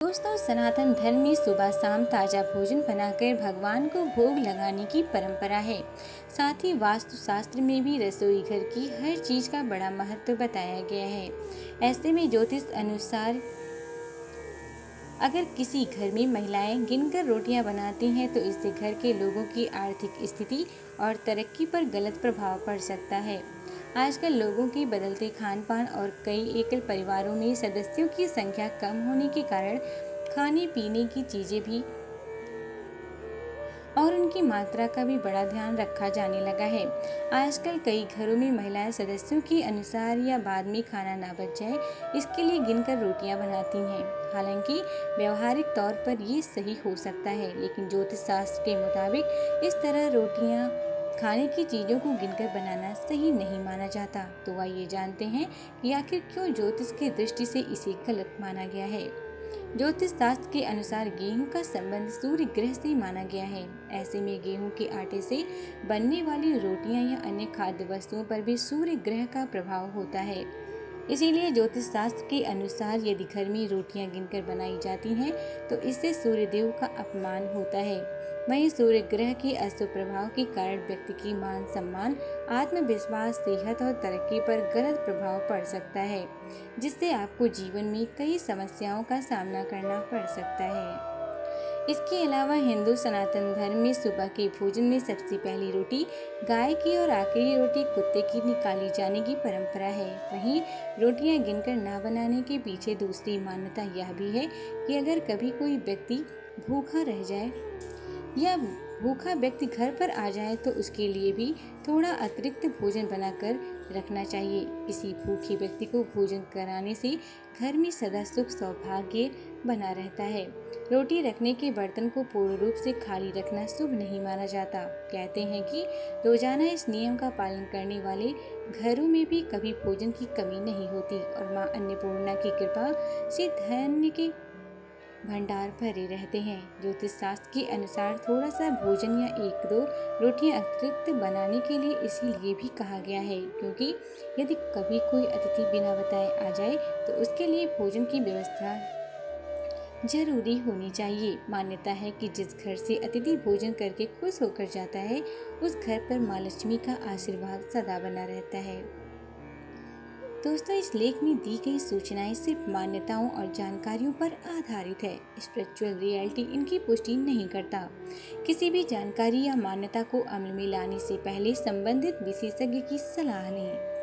दोस्तों, सनातन धर्म में सुबह शाम ताजा भोजन बनाकर भगवान को भोग लगाने की परंपरा है। साथ ही वास्तु शास्त्र में भी रसोई घर की हर चीज का बड़ा महत्व बताया गया है। ऐसे में ज्योतिष अनुसार अगर किसी घर में महिलाएं गिनकर रोटियां बनाती हैं तो इससे घर के लोगों की आर्थिक स्थिति और तरक्की पर गलत प्रभाव पड़ सकता है। आजकल लोगों के बदलते खान पान और कई एकल परिवारों में सदस्यों की संख्या कम होने के कारण खाने पीने की चीजें भी और उनकी मात्रा का भी बड़ा ध्यान रखा जाने लगा है। आजकल कई घरों में महिलाएं सदस्यों के अनुसार या बाद में खाना ना बच जाए इसके लिए गिनकर रोटियां बनाती हैं। हालांकि व्यवहारिक तौर पर ये सही हो सकता है, लेकिन ज्योतिष शास्त्र के मुताबिक इस तरह रोटियां खाने की चीज़ों को गिनकर बनाना सही नहीं माना जाता। तो आइए जानते हैं कि आखिर क्यों ज्योतिष की दृष्टि से इसे गलत माना गया है। ज्योतिष शास्त्र के अनुसार गेहूं का संबंध सूर्य ग्रह से माना गया है। ऐसे में गेहूं के आटे से बनने वाली रोटियां या अन्य खाद्य वस्तुओं पर भी सूर्य ग्रह का प्रभाव होता है। इसीलिए ज्योतिष शास्त्र के अनुसार यदि घर में रोटियां गिनकर बनाई जाती हैं तो इससे सूर्यदेव का अपमान होता है। वहीं सूर्य ग्रह के अशुभ प्रभाव के कारण व्यक्ति की मान सम्मान, आत्मविश्वास, सेहत और तरक्की पर गलत प्रभाव पड़ सकता है, जिससे आपको जीवन में कई समस्याओं का सामना करना पड़ सकता है। इसके अलावा हिंदू सनातन धर्म में सुबह के भोजन में सबसे पहली रोटी गाय की और आखिरी रोटी कुत्ते की निकाली जाने की परंपरा है। वहीं रोटियां गिनकर ना बनाने के पीछे दूसरी मान्यता यह भी है कि अगर कभी कोई व्यक्ति भूखा रह जाए या भूखा व्यक्ति घर पर आ जाए तो उसके लिए भी थोड़ा अतिरिक्त भोजन बनाकर रखना चाहिए। किसी भूखे व्यक्ति को भोजन कराने से घर में सदा सुख सौभाग्य बना रहता है। रोटी रखने के बर्तन को पूर्ण रूप से खाली रखना शुभ नहीं माना जाता। कहते हैं कि रोजाना इस नियम का पालन करने वाले घरों में भी कभी भोजन की कमी नहीं होती और मां अन्नपूर्णा की कृपा से धन्य के भंडार भरे रहते हैं। ज्योतिष शास्त्र के अनुसार थोड़ा सा भोजन या एक दो रोटियां अतिरिक्त बनाने के लिए इसीलिए भी कहा गया है, क्योंकि यदि कभी कोई अतिथि बिना बताए आ जाए तो उसके लिए भोजन की व्यवस्था जरूरी होनी चाहिए। मान्यता है कि जिस घर से अतिथि भोजन करके खुश होकर जाता है उस घर पर माँ लक्ष्मी का आशीर्वाद सदा बना रहता है। दोस्तों, इस लेख में दी गई सूचनाएं सिर्फ मान्यताओं और जानकारियों पर आधारित है। स्पिरिचुअल रियलिटी इनकी पुष्टि नहीं करता। किसी भी जानकारी या मान्यता को अमल में लाने से पहले संबंधित विशेषज्ञ की सलाह लें।